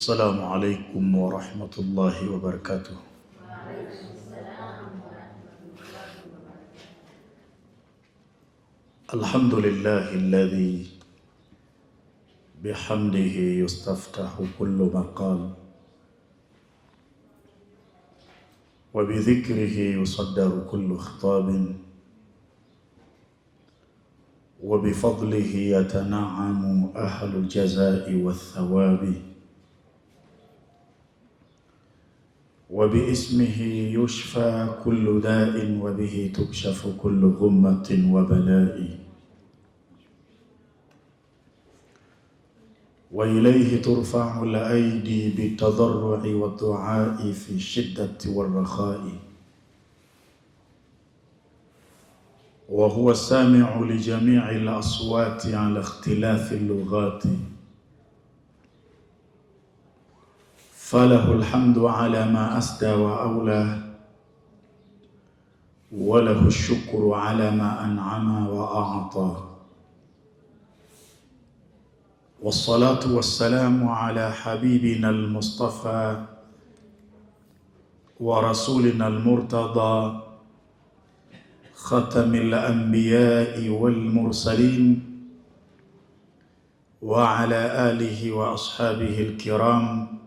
السلام عليكم ورحمة الله وبركاته. الحمد لله الذي بحمده يستفتح كل مقال وبذكره يصدر كل خطاب وبفضله يتنعم أهل الجزاء والثواب وباسمه يشفى كل داء وبه تكشف كل غمة وبلاء وإليه ترفع الأيدي بالتضرع والدعاء في الشدة والرخاء وهو السامع لجميع الأصوات على اختلاف اللغات فله الحمد على ما أسدى وأولى وله الشكر على ما أنعم وأعطى والصلاة والسلام على حبيبنا المصطفى ورسولنا المرتضى ختم الأنبياء والمرسلين وعلى آله وأصحابه الكرام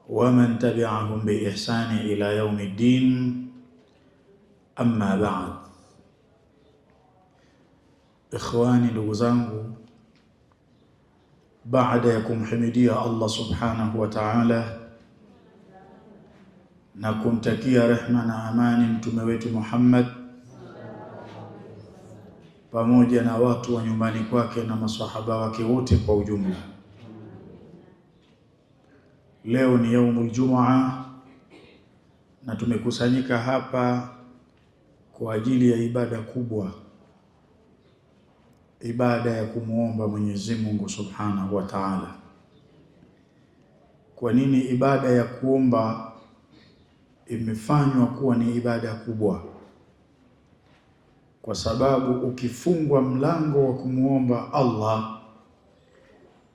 ومن تبعهم بإحسان إلى يوم الدين. أما بعد، إخواني ndugu zangu, baada ya kumhimidia Allah subhanahu wa ta'ala na kumtakia rehma na amani mtume wetu Muhammad pamoja na watu wa nyumbani kwake na maswahaba wake wote kwa ujumla, leo ni yaumul Jumaa na tumekusanyika hapa kwa ajili ya ibada kubwa, ibada ya kumuomba Mwenyezi Mungu Subhanahu wa Ta'ala. Kwa nini ibada ya kuomba imefanywa kuwa ni ibada kubwa? Kwa sababu ukifungwa mlango wa kumuomba Allah,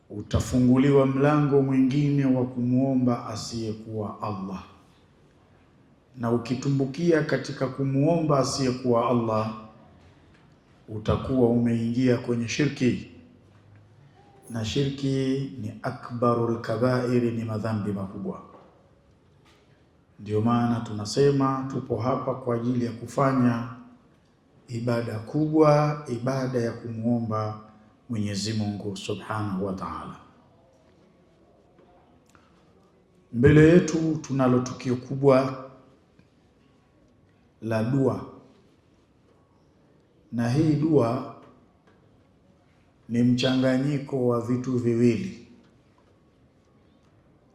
utafunguliwa mlango mwingine wa kumuomba asiyekuwa Allah, na ukitumbukia katika kumuomba asiyekuwa Allah utakuwa umeingia kwenye shirki, na shirki ni akbarul kabairi, ni madhambi makubwa. Ndio maana tunasema tupo hapa kwa ajili ya kufanya ibada kubwa, ibada ya kumuomba Mwenyezi Mungu Subhanahu wa Ta'ala. Mbele yetu tunalo tukio kubwa la dua, na hii dua ni mchanganyiko wa vitu viwili.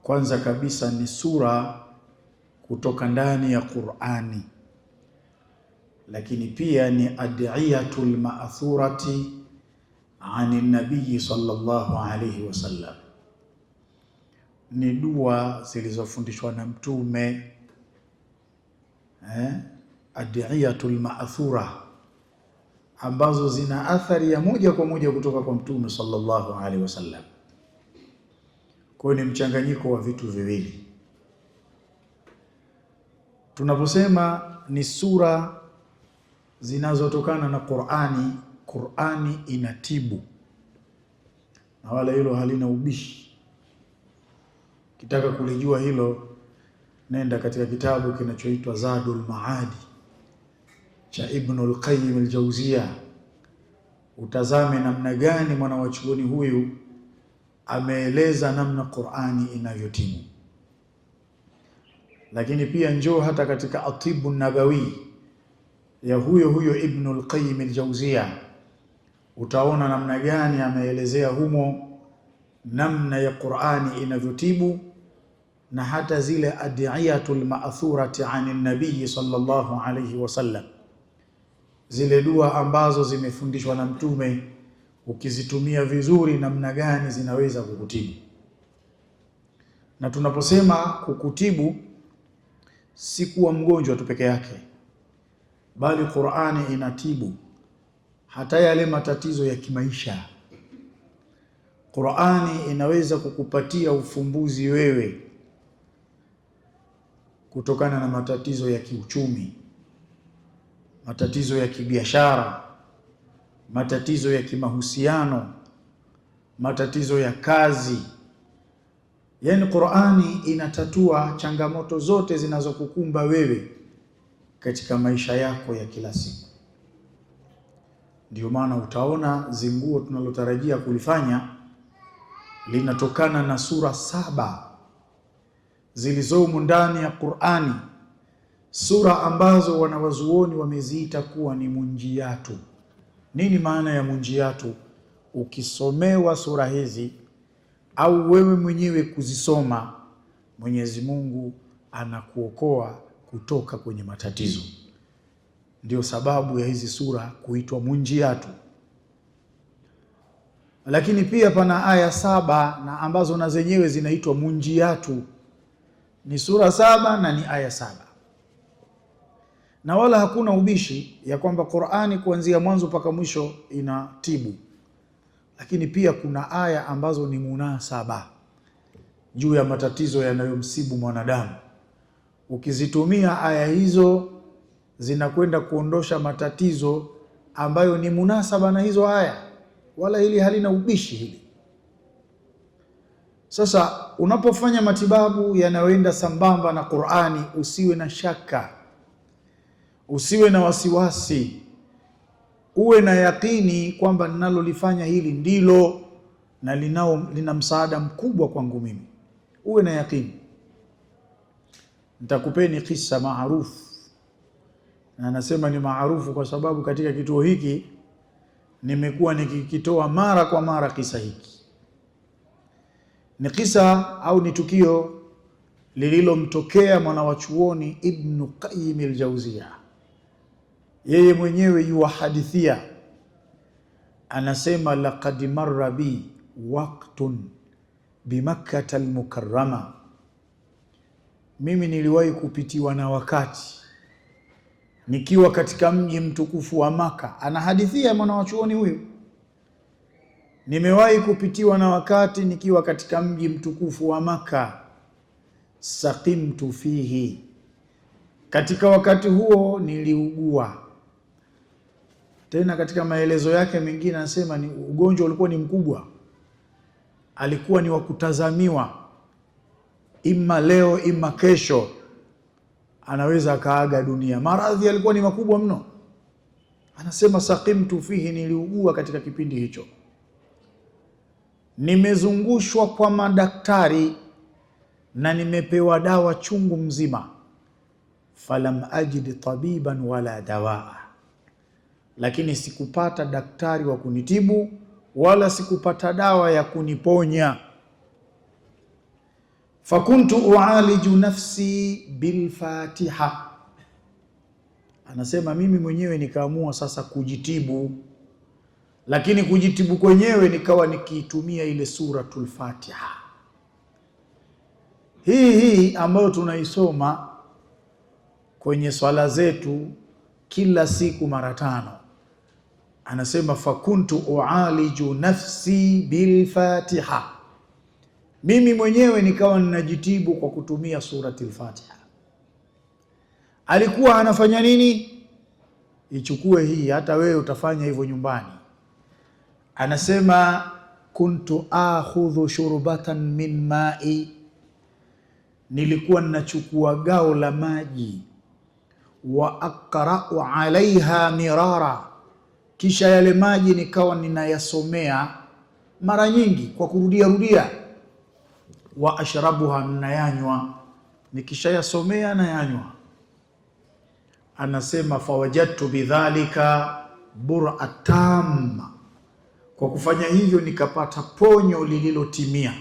Kwanza kabisa ni sura kutoka ndani ya Qur'ani, lakini pia ni adiyatul ma'thurati ani nabii sallallahu alayhi wasallam, ni dua zilizofundishwa na mtume, adiyatul ma'thura, ambazo zina athari ya moja kwa moja kutoka kwa mtume sallallahu alayhi wasallam. Kwa ni mchanganyiko wa vitu viwili. Tunaposema ni sura zinazotokana na Qur'ani, Qur'ani inatibu, na wala hilo halina ubishi. Kitaka kulijua hilo, nenda katika kitabu kinachoitwa Zadul Maadi cha Ibn al-Qayyim al-Jawziyya, utazame namna gani mwanawachuoni huyu ameeleza namna Qur'ani inavyotibu. Lakini pia njoo hata katika Atibu Nabawi ya huyo Ibn al-Qayyim al-Jawziyya, utaona namna gani ameelezea humo namna ya Qur'ani inavyotibu, na hata zile adiyatul ma'thurati ani nabii sallallahu alayhi wasallam, zile dua ambazo zimefundishwa na mtume, ukizitumia vizuri namna gani zinaweza kukutibu. Na tunaposema kukutibu, si kuwa mgonjwa tu peke yake, bali Qur'ani inatibu hata yale matatizo ya kimaisha. Qur'ani inaweza kukupatia ufumbuzi wewe kutokana na matatizo ya kiuchumi, matatizo ya kibiashara, matatizo ya kimahusiano, matatizo ya kazi. Yaani Qur'ani inatatua changamoto zote zinazokukumba wewe katika maisha yako ya kila siku. Ndio maana utaona zinguo tunalotarajia kulifanya linatokana na sura 7 zilizomo ndani ya Qur'ani, sura ambazo wanawazuoni wameziita kuwa ni munjiyatu. Nini maana ya munjiyatu? Ukisomewa sura hizi au wewe mwenyewe kuzisoma, Mwenyezi Mungu anakuokoa kutoka kwenye matatizo. Ndio sababu ya hizi sura kuitwa munjiyatu. Lakini pia pana aya 7 na ambazo na zenyewe zinaitwa munjiyatu. Ni sura 7 na ni aya 7. Na wala hakuna ubishi ya kwamba Qur'ani kuanzia mwanzo mpaka mwisho inatibu. Lakini pia kuna aya ambazo ni munasaba juu ya matatizo yanayomsibu mwanadamu. Ukizitumia aya hizo zinakwenda kuondosha matatizo ambayo ni munasaba na hizo aya. Wala hili halina ubishi hili. Sasa unapofanya matibabu yanayoenda sambamba na Qur'ani, usiwe na shaka, usiwe na wasiwasi, uwe na yakini kwamba ninalolifanya hili ndilo na lina msaada mkubwa kwangu mimi. Uwe na yakini. Nitakupeni kisa maarufu, na nasema ni maarufu kwa sababu katika kituo hiki nimekuwa nikikitoa mara kwa mara kisa hiki. Ni kisa au ni tukio lililomtokea mwanawachuoni Ibn Qayyim al-Jawziyya. Yeye mwenyewe yuwahadithia, anasema laqad marra bi waqtun bi Makkah al-Mukarrama, mimi niliwahi kupitiwa na wakati nikiwa katika mji mtukufu wa Maka. Anahadithia mwanawachuoni huyu, nimewahi kupitiwa na wakati nikiwa katika mji mtukufu wa Maka, saqimtu fihi, katika wakati huo niliugua. Tena katika maelezo yake mengine anasema ni ugonjwa ulikuwa ni mkubwa, alikuwa ni wa kutazamiwa, ima leo ima kesho anaweza akaaga dunia. Maradhi yalikuwa ni makubwa mno. Anasema saqimtu fihi, niliugua katika kipindi hicho. Nimezungushwa kwa madaktari na nimepewa dawa chungu mzima. Falam ajid tabiban wala dawaa, lakini sikupata daktari wa kunitibu wala sikupata dawa ya kuniponya. Fakuntu ualiju nafsi bilfatiha, anasema mimi mwenyewe nikaamua sasa kujitibu, lakini kujitibu kwenyewe nikawa nikiitumia ile suratul Fatiha hii ambayo tunaisoma kwenye swala zetu kila siku mara 5. Anasema fakuntu ualiju nafsi bilfatiha, mimi mwenyewe nikawa ninajitibu kwa kutumia suratul Fatiha. Alikuwa anafanya nini? Ichukue hii, hata wewe utafanya hivyo nyumbani. Anasema kuntu akhudhu shurbatan min ma'i, nilikuwa ninachukua gao la maji, wa aqra'u alaiha mirara, kisha yale maji nikawa ninayasomea mara nyingi kwa kurudia rudia. Wa ashrabuha, ninayanywa, nikishayasomea na yanywa. Anasema fawajadtu bidhalika bur'atam, kwa kufanya hivyo nikapata ponyo lililotimia.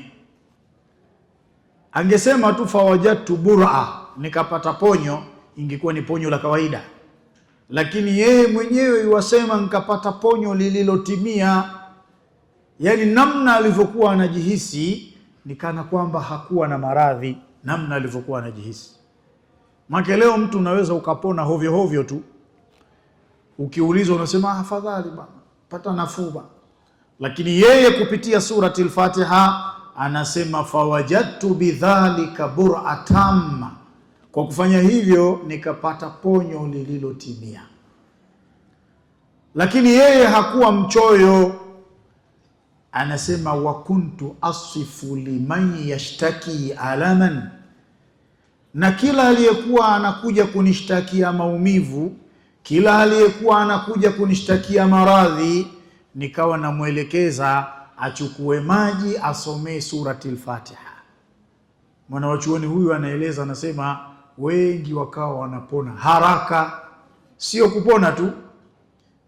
Angesema tu fawajadtu bur'a, nikapata ponyo, ingekuwa ni ponyo la kawaida, lakini yeye mwenyewe yuwasema nikapata ponyo lililotimia. Yani namna alivyokuwa anajihisi nikana kwamba hakuwa na maradhi, namna alivyokuwa anajihisi. Maana leo mtu unaweza ukapona hovyo hovyo tu, ukiulizwa unasema afadhali bwana, pata nafuu bwana, Lakini yeye kupitia surati al-Fatiha anasema fawajadtu bidhalika bur'atam, kwa kufanya hivyo nikapata ponyo lililotimia. Lakini yeye hakuwa mchoyo, anasema wa kuntu asifu liman yashtaki alaman, na kila aliyekuwa anakuja kunishtakia maumivu, kila aliyekuwa anakuja kunishtakia maradhi, nikawa namwelekeza achukue maji asomee surati al-Fatiha. Mwanachuoni huyu anaeleza, anasema wengi wakawa wanapona haraka, sio kupona tu,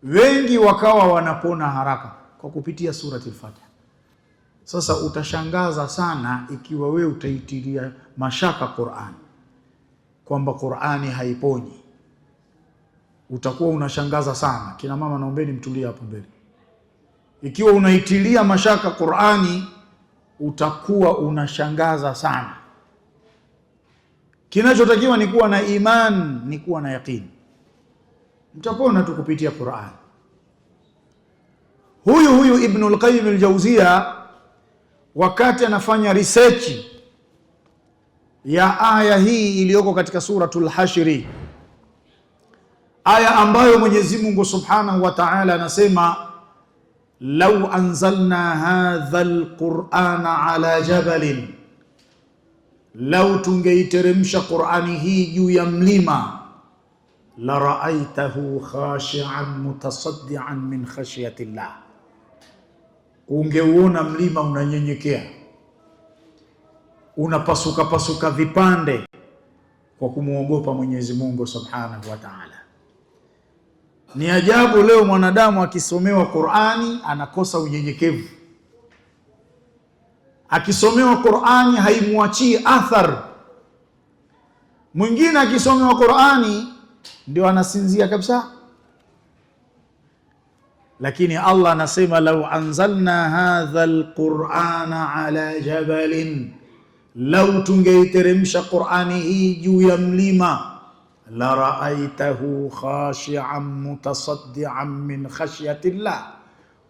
wengi wakawa wanapona haraka kwa kupitia surati al-Fatiha. Sasa utashangaza sana ikiwa wewe utaitilia mashaka Qur'an, kwamba Qur'ani haiponyi. Utakuwa unashangaza sana. Kina mama, naombeni mtulie hapo mbele. Ikiwa unaitilia mashaka Qur'ani, utakuwa unashangaza sana. Kinachotakiwa ni kuwa na iman, ni kuwa na yaqini. Mtapona tu kupitia Qur'an. Huyu Ibnul Qayyim al-Jawziyya wakati anafanya research ya aya hii iliyoko katika suratul Hashri, aya ambayo Mwenyezi Mungu Subhanahu wa Ta'ala anasema law anzalna hadha al-Qur'ana ala jabalin, lau tungeiteremsha Qur'ani hii juu ya mlima, la ra'aitahu khashi'an mutasaddian min khashyati llah, ungeuona mlima unanyenyekea, unapasuka pasuka vipande kwa kumuogopa Mwenyezi Mungu Subhanahu wa Ta'ala. Ni ajabu leo mwanadamu akisomewa Qur'ani anakosa unyenyekevu. Akisomewa Qur'ani haimuachii athar. Mwingine akisomewa Qur'ani ndio anasinzia kabisa. Lakini Allah anasema law anzalna hadha alqur'ana ala jabalin, law tungeiteremsha Qur'ani hii juu ya mlima, la ra'aitahu khashi'an mutasaddian min khashyati llah,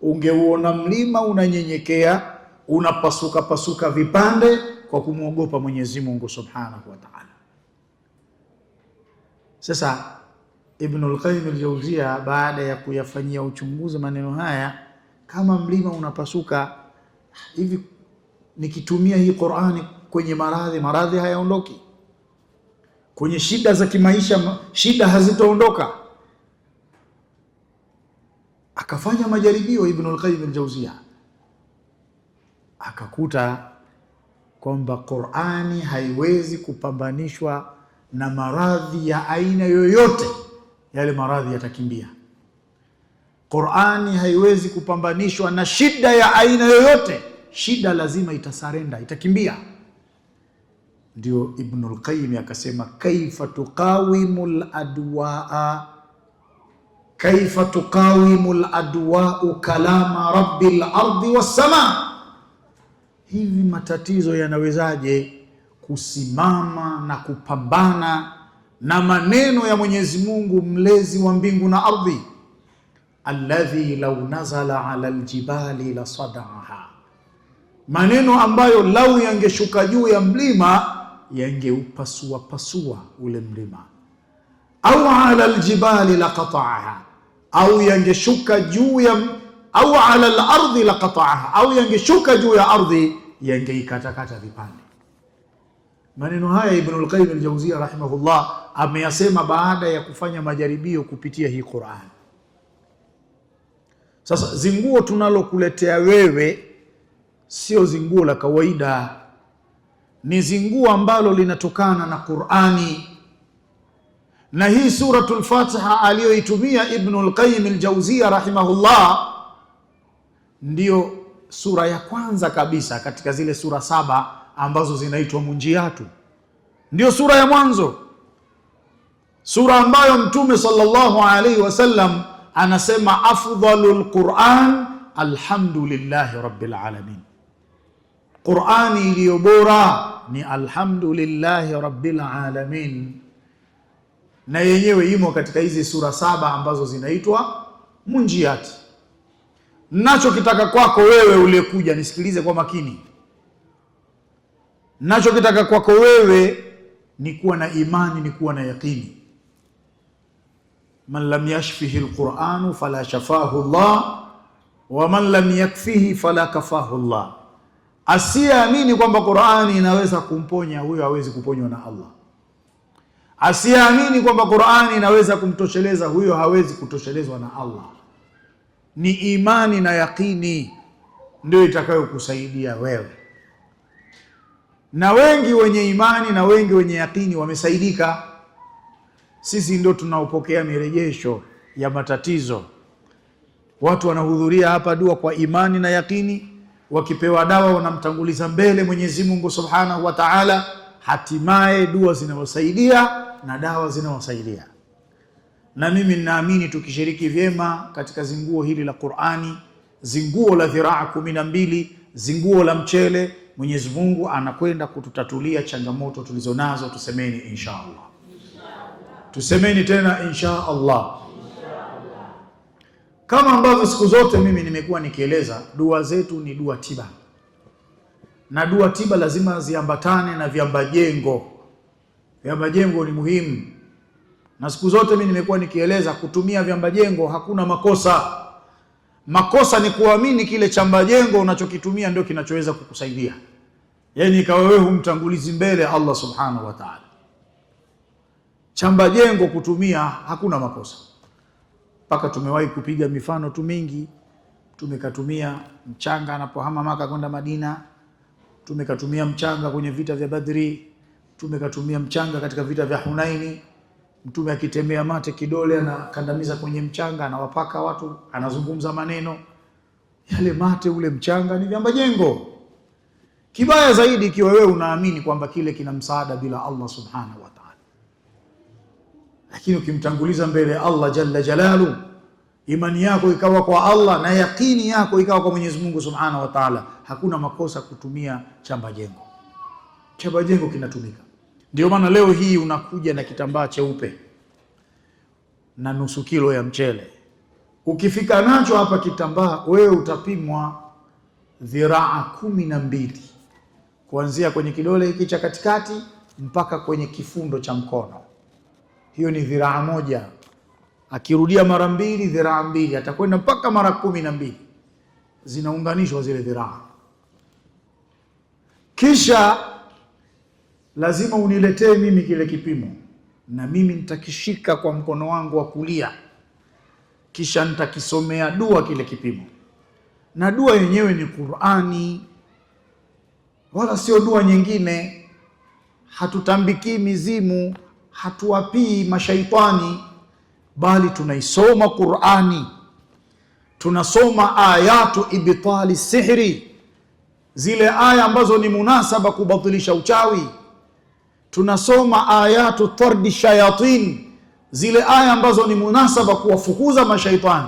ungeuona mlima unanyenyekea, unapasuka pasuka vipande kwa kumwogopa Mwenyezi Mungu Subhanahu wa Ta'ala. Sasa Ibnul Qayyim al-Jawziyya baada ya kuyafanyia uchunguzi maneno haya, kama mlima unapasuka hivi, nikitumia hii Qur'ani kwenye maradhi hayaondoki, kwenye shida za kimaisha shida hazitaondoka. Akafanya majaribio Ibnul Qayyim al-Jawziyya, akakuta kwamba Qur'ani haiwezi kupambanishwa na maradhi ya aina yoyote, yale maradhi yatakimbia. Qur'ani haiwezi kupambanishwa na shida ya aina yoyote, shida lazima itasarenda, itakimbia. Ndio Ibnul Qayyim akasema kaifa tuqawimul adwaa, kaifa tuqawimul adwaa kalama rabbil ardi was sama, hivi matatizo yanawezaje kusimama na kupambana na maneno ya Mwenyezi Mungu mlezi wa mbingu na ardhi, alladhi law nazala ala aljibali la sadaaha, maneno ambayo lau yangeshuka juu ya mlima yangeupasua pasua ule mlima, au ala aljibali la qata'aha, au yangeshuka juu ya, au ala al-ardhi la qata'aha, au yangeshuka juu ya ardhi yangeikatakata vipande. Maneno haya Ibnul Qayyim al-Jawziyya rahimahullah ameyasema baada ya kufanya majaribio kupitia hii Qur'an. Sasa zinguo tunalokuletea wewe sio zinguo la kawaida, ni zinguo ambalo linatokana na Qur'ani. Na hii suratul Fatiha aliyoitumia Ibnul Qayyim al-Jawziyya rahimahullah ndio sura ya kwanza kabisa katika zile sura 7 ambazo zinaitwa munjiyatu. Ndio sura ya mwanzo, sura ambayo Mtume sallallahu alaihi wasallam anasema afdhalul Qur'an alhamdulillahi rabbil alamin, Qur'ani iliyo bora ni alhamdulillahi rabbil alamin. Na yenyewe imo katika hizi sura 7 ambazo zinaitwa munjiyati. Ninachokitaka kwako wewe uliyekuja, nisikilize kwa makini. Ninachokitaka kwako wewe ni kuwa na imani, ni kuwa na yaqini. Man lam yashfihi alquran fala shafahu Allah wa man lam yakfihi fala kafahu Allah. Asiyeamini kwamba Qur'ani inaweza kumponya, huyo hawezi kuponywa na Allah. Asiyeamini kwamba Qur'ani inaweza kumtosheleza, huyo hawezi kutoshelezwa na Allah. Ni imani na yaqini ndio itakayokusaidia wewe. Na wengi wenye imani na wengi wenye yaqini wamesaidika. Sisi ndio tunaopokea mirejesho ya matatizo. Watu wanahudhuria hapa dua kwa imani na yaqini, wakipewa dawa wanamtanguliza mbele Mwenyezi Mungu Subhanahu wa Ta'ala, hatimaye dua zinawasaidia na dawa zinawasaidia. Na mimi ninaamini tukishiriki vyema katika zinguo hili la Qur'ani, zinguo la dhiraa 12, zinguo la mchele, Mwenyezi Mungu anakwenda kututatulia changamoto tulizonazo. Tusemeni insha Allah. Tusemeni tena insha Allah. Kama ambavyo siku zote mimi nimekuwa nikieleza, dua zetu ni dua tiba. Na dua tiba lazima ziambatane na viambajengo. Viambajengo ni muhimu. Na siku zote mimi nimekuwa nikieleza, kutumia viambajengo hakuna makosa. Makosa ni kuamini kile chambajengo unachokitumia ndio kinachoweza kukusaidia. Yaani ikawa wewe humtangulizi mbele Allah Subhanahu wa Ta'ala. Chambajengo kutumia hakuna makosa. Paka tumewahi kupiga mifano tu mingi. Tumekatumia mchanga anapohama Maka kwenda Madina. Tumekatumia mchanga kwenye vita vya Badri. Tumekatumia mchanga katika vita vya Hunaini. Mtume akitemea mate kidole anakandamiza kwenye mchanga, anawapaka watu, anazungumza maneno. Yale mate, ule mchanga ni viambajengo. Kibaya zaidi ikiwa wewe unaamini kwamba kile kina msaada bila Allah Subhanahu wa Ta'ala. Lakini ukimtanguliza mbele Allah Jalla Jalalu, imani yako ikawa kwa Allah na yakini yako ikawa kwa Mwenyezi Mungu Subhanahu wa Ta'ala, hakuna makosa kutumia chambajengo. Chambajengo kinatumika. Ndio maana leo hii unakuja na kitambaa cheupe na nusu kilo ya mchele. Ukifika nacho hapa kitambaa, wewe utapimwa dhiraa 12. Kuanzia kwenye kidole hiki cha katikati mpaka kwenye kifundo cha mkono. Hiyo ni dhiraa moja. Akirudia mara 2, dhiraa 2, atakwenda mpaka mara 12. Zinaunganishwa zile dhiraa. Kisha lazima uniletee mimi kile kipimo, na mimi nitakishika kwa mkono wangu wa kulia, kisha nitakisomea dua kile kipimo. Na dua yenyewe ni Qur'ani, wala sio dua nyingine. Hatutambiki mizimu, hatuwapii mashaitani, bali tunaisoma Qur'ani. Tunasoma ayatu ibtali sihri, zile aya ambazo ni munasaba kubatilisha uchawi. Tunasoma ayatu tardi shayatin, zile aya ambazo ni munasaba kuwafukuza mashaitani.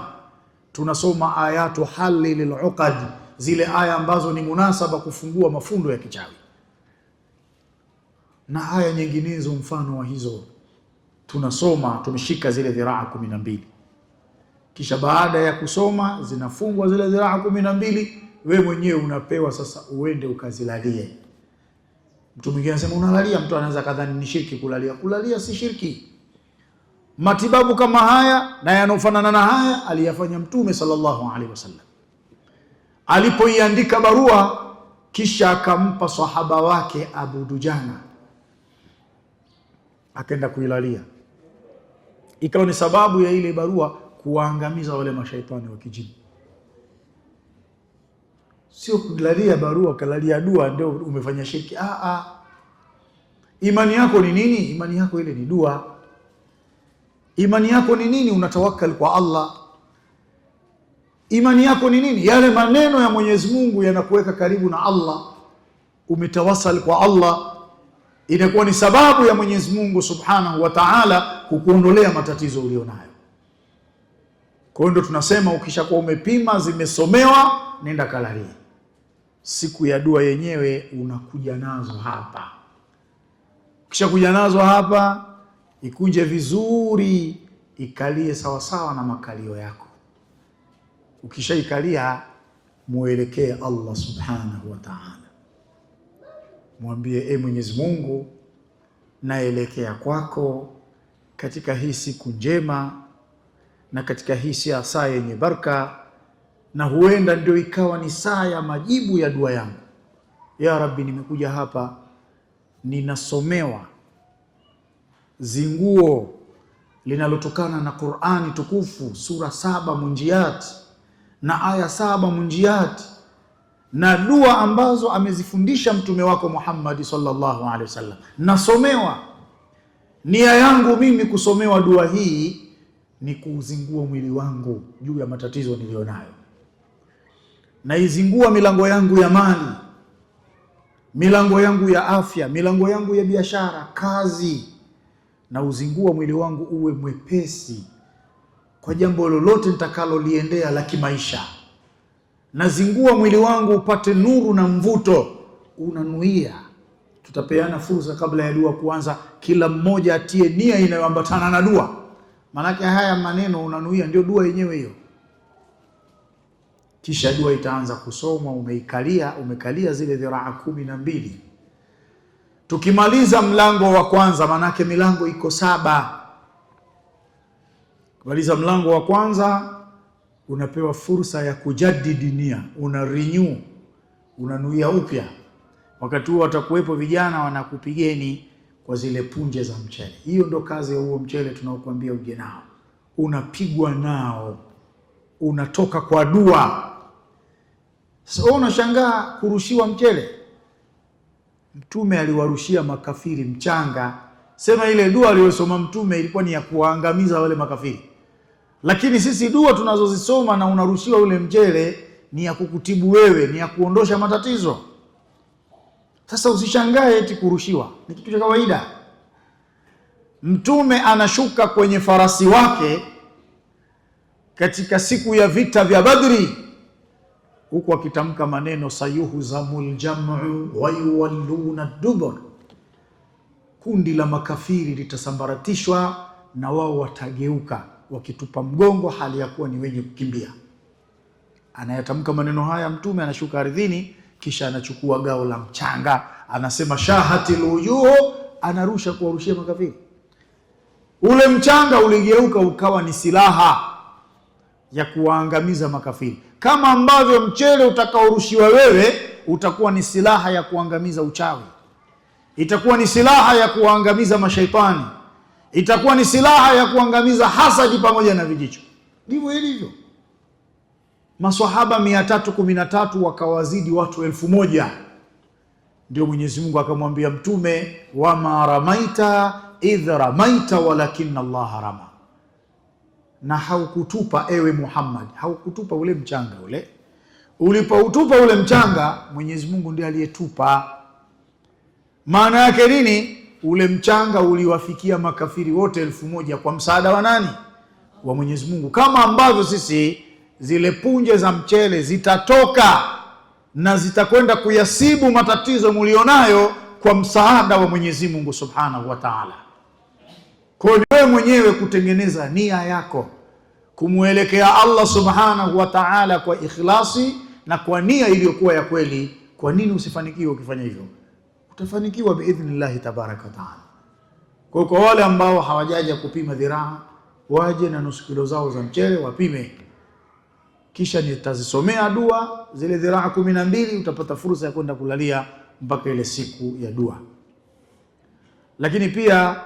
Tunasoma ayatu halli liluqad, zile aya ambazo ni munasaba kufungua mafundo ya kichawi. Na aya nyinginezo mfano wa hizo tunasoma, tumeshika zile dhiraa 12. Kisha baada ya kusoma zinafungwa zile dhiraa 12, wewe mwenyewe unapewa sasa uende ukazilalie. Mtu mwingine anasema unalalia, mtu anaweza kadhani ni shirki kulalia. Kulalia si shirki. Matibabu kama haya na yanofanana na haya aliyafanya Mtume sallallahu alaihi wasallam. Alipoiandika barua kisha akampa sahaba wake Abu Dujana, akaenda kuilalia. Ikawa ni sababu ya ile barua kuwaangamiza wale mashaitani wa kijini. Sio kulalia barua, kalalia dua ndio umefanya shirki. Imani yako ni nini? Imani yako ile ni dua. Imani yako ni nini? Unatawakkal kwa Allah. Imani yako ni nini? Yale maneno ya Mwenyezi Mungu yanakuweka karibu na Allah. Umetawasal kwa Allah, inakuwa ni sababu ya Mwenyezi Mungu Subhanahu wa Ta'ala kukuondolea matatizo ulionayo. Kwa hiyo tunasema ukishakuwa umepima, zimesomewa, nenda kalalia. Siku ya dua yenyewe unakuja nazo hapa. Ukishakuja nazo hapa, ikunje vizuri, ikalie sawa sawa na makalio yako. Ukishaikalia muelekee Allah subhanahu wa ta'ala, mwambie Mwenyezi Mungu, naelekea kwako katika hii siku njema na katika hii saa yenye baraka, na huenda ndio ikawa ni saa ya majibu ya dua yangu. Ya Rabbi, nimekuja hapa ninasomewa zinguo linalotokana na Qur'ani tukufu, sura 7 Munjiyat na aya 7 Munjiyat, na dua ambazo amezifundisha mtume wako Muhammad sallallahu alaihi wasallam. Nasomewa, nia yangu mimi kusomewa dua hii ni kuuzingua mwili wangu juu ya matatizo nilionayo, na izingua milango yangu ya mali, milango yangu ya afya, milango yangu ya biashara, kazi, na uzingua mwili wangu uwe mwepesi kwa jambo lolote nitakaloliendea la kimaisha. Nazingua mwili wangu upate nuru na mvuto. Unanuia, tutapeana fursa kabla ya dua kuanza, kila mmoja atie nia inayoambatana na dua. Manake haya maneno unanuia ndio dua yenyewe hiyo. Kisha dua itaanza kusomwa, umekalia zile dhiraa 12. Tukimaliza mlango wa kwanza, manake milango iko 7. Kumaliza mlango wa kwanza, unapewa fursa ya kujadidi nia, una renew, unanuia upya. Wakati huo watakuwepo vijana wanakupigeni kwa zile punje za mchele. Hiyo ndo kazi ya huo mchele tunaokuambia uje nao, unapigwa nao, unatoka kwa dua. So unashangaa kurushiwa mchele. Mtume aliwarushia makafiri mchanga. Sema ile dua aliyosoma Mtume ilikuwa ni ya kuwaangamiza wale makafiri, lakini sisi dua tunazozisoma na unarushiwa ule mchele ni ya kukutibu wewe, ni ya kuondosha matatizo. Sasa usishangae eti kurushiwa, ni kitu cha kawaida. Mtume anashuka kwenye farasi wake katika siku ya vita vya Badri, huku akitamka maneno sayuhzamul jam'u wa yuwalluna dubur, kundi la makafiri litasambaratishwa na wao watageuka wakitupa mgongo hali ya kuwa ni wenye kukimbia. Anayatamka maneno haya Mtume, anashuka ardhini, kisha anachukua gao la mchanga, anasema shahatil wujuh, anarusha kuwarushia makafiri. Ule mchanga uligeuka ukawa ni silaha ya kuwaangamiza makafiri, kama ambavyo mchele utakaorushiwa wewe utakuwa ni silaha ya kuangamiza uchawi, itakuwa ni silaha ya kuangamiza mashaitani, itakuwa ni silaha ya kuangamiza hasadi pamoja na vijicho. Ndivyo ilivyo. Maswahaba 313 wakawazidi watu 1000. Ndio Mwenyezi Mungu akamwambia Mtume, wama ramaita idh ramaita walakinna Allah rama, na haukutupa ewe Muhammad, haukutupa ule mchanga ule. Ulipoutupa ule mchanga, Mwenyezi Mungu ndiye aliyetupa. Maana yake nini? Ule mchanga uliwafikia makafiri wote 1000 kwa msaada wa nani? Wa Mwenyezi Mungu. Kama ambavyo sisi zile punje za mchele zitatoka na zitakwenda kuyasibu matatizo mlionayo kwa msaada wa Mwenyezi Mungu Subhanahu wa Ta'ala. Kwa hiyo wewe mwenyewe kutengeneza nia yako kumuelekea Allah Subhanahu wa Ta'ala kwa ikhlasi na kwa nia iliyokuwa ya kweli. Kwa nini usifanikiwe ukifanya hivyo? Utafanikiwa biidhnillah tabaraka wa Ta'ala. Kwa wale ambao hawajaja kupima dhiraa, waje na nusu kilo zao za mchele wapime, kisha nitazisomea dua zile dhiraa 12. Utapata fursa ya kwenda kulalia mpaka ile siku ya dua. Lakini pia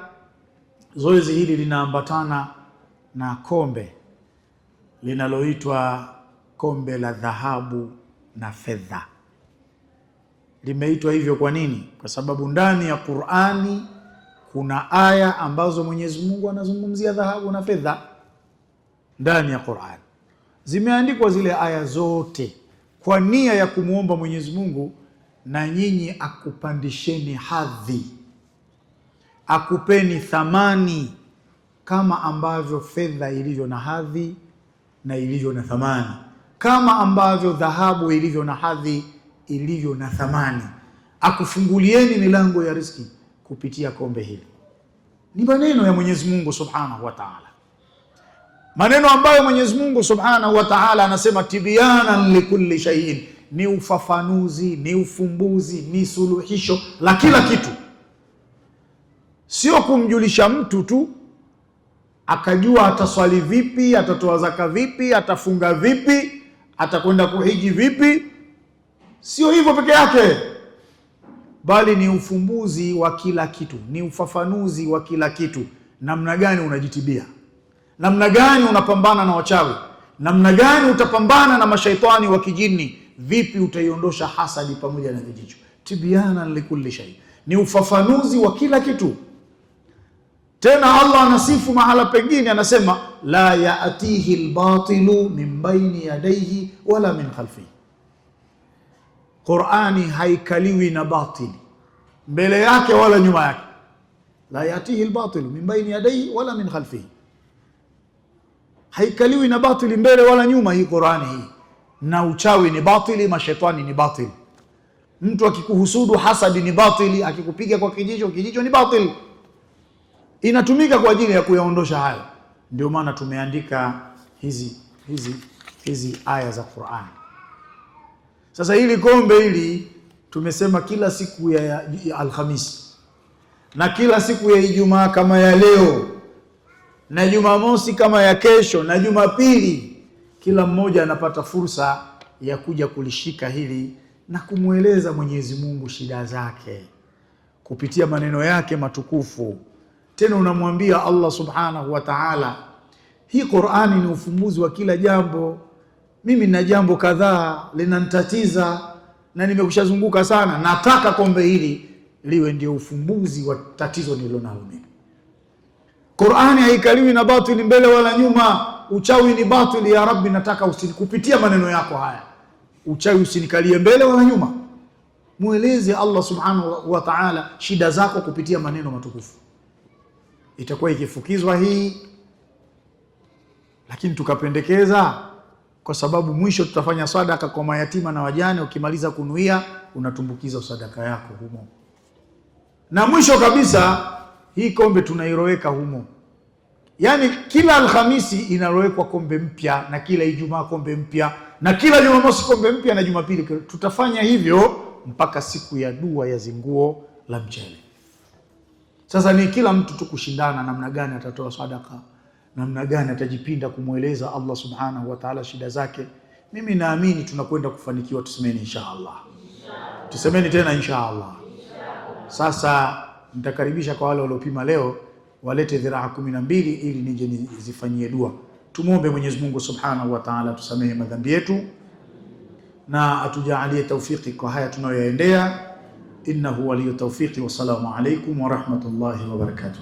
zoezi hili linaambatana na kombe linaloitwa kombe la dhahabu na fedha. Limeitwa hivyo kwa nini? Kwa sababu ndani ya Qur'ani kuna aya ambazo Mwenyezi Mungu anazungumzia dhahabu na fedha. Ndani ya Qur'ani zimeandikwa zile aya zote kwa nia ya kumuomba Mwenyezi Mungu na nyinyi akupandisheni hadhi, akupeni thamani kama ambavyo fedha ilivyo na hadhi na ilivyo na thamani, kama ambavyo dhahabu ilivyo na hadhi ilivyo na thamani. Akufungulieni milango ya riziki kupitia kombe hili. Ni maneno ya Mwenyezi Mungu Subhanahu wa Ta'ala. maneno ambayo Mwenyezi Mungu Subhanahu wa Ta'ala anasema tibyanan likulli shay'in, ni ufafanuzi, ni ufumbuzi, ni suluhisho la kila kitu. Sio kumjulisha mtu tu akajua ataswali vipi, atatoa zaka vipi, atafunga vipi, atakwenda kuhiji vipi. Sio hivyo peke yake, bali ni ufumbuzi wa kila kitu, ni ufafanuzi wa kila kitu. Namna gani unajitibia, namna gani unapambana na wachawi, namna gani utapambana na mashaitani wa kijini, vipi utaiondosha hasadi pamoja na vijicho. Tibyanan likulli shay, ni ufafanuzi wa kila kitu. Tena Allah anasifu mahala pengine, anasema la yaatihi albatilu min baini yadayhi wala min khalfihi. Qur'ani haikaliwi na batili mbele yake wala nyuma yake. La yaatihi albatilu min baini yadayhi wala min khalfihi, haikaliwi na batili mbele wala nyuma. Hii Qur'ani hii, na uchawi ni batili, mashaitani ni batili. Mtu akikuhusudu hasadi ni batili, akikupiga kwa kijicho, kijicho ni batili. Inatumika kwa ajili ya kuyaondosha hayo. Ndio maana tumeandika hizi aya za Qur'an. Sasa hili kombe hili tumesema kila siku ya Alhamisi na kila siku ya Ijumaa kama ya leo na Jumamosi kama ya kesho na Jumapili, kila mmoja anapata fursa ya kuja kulishika hili na kumweleza Mwenyezi Mungu shida zake kupitia maneno yake matukufu. Tena unamwambia Allah Subhanahu wa Ta'ala, hii Qur'ani ni ufumbuzi wa kila jambo. Mimi nina jambo kadhaa linanitatiza na nimekushazunguka sana, nataka kombe hili liwe ndio ufumbuzi wa tatizo nililonalo mimi. Qur'ani haikaliwi na batili mbele wala nyuma. Uchawi ni batili, ya Rabbi, nataka kupitia maneno yako haya uchawi usinikalie mbele wala nyuma. Mueleze Allah Subhanahu wa Ta'ala shida zako kupitia maneno matukufu. Itakuwa ikifukizwa hii, lakini tukapendekeza, kwa sababu mwisho tutafanya sadaka kwa mayatima na wajane. Ukimaliza kunuia, unatumbukiza sadaka yako humo, na mwisho kabisa hii kombe tunairoweka humo. Yani kila Alhamisi inarowekwa kombe mpya, na kila Ijumaa kombe mpya, na kila Jumamosi kombe mpya, na Jumapili. Tutafanya hivyo mpaka siku ya dua ya zinguo la mchele. Sasa ni kila mtu tu kushindana namna gani atatoa sadaka, namna gani atajipinda kumweleza Allah Subhanahu wa Ta'ala shida zake. Mimi naamini tunakwenda kufanikiwa. Tusemeni inshallah, tusemeni tena inshallah. Sasa nitakaribisha kwa wale waliopima leo walete dhiraa 12 ili nije nizifanyie dua. Tumuombe Mwenyezi Mungu Subhanahu wa Ta'ala tusamehe madhambi yetu na atujalie tawfiki kwa haya tunayoyaendea. Innahu waliyu tawfiki. Wassalamu alaykum wa rahmatullahi wa barakatuh.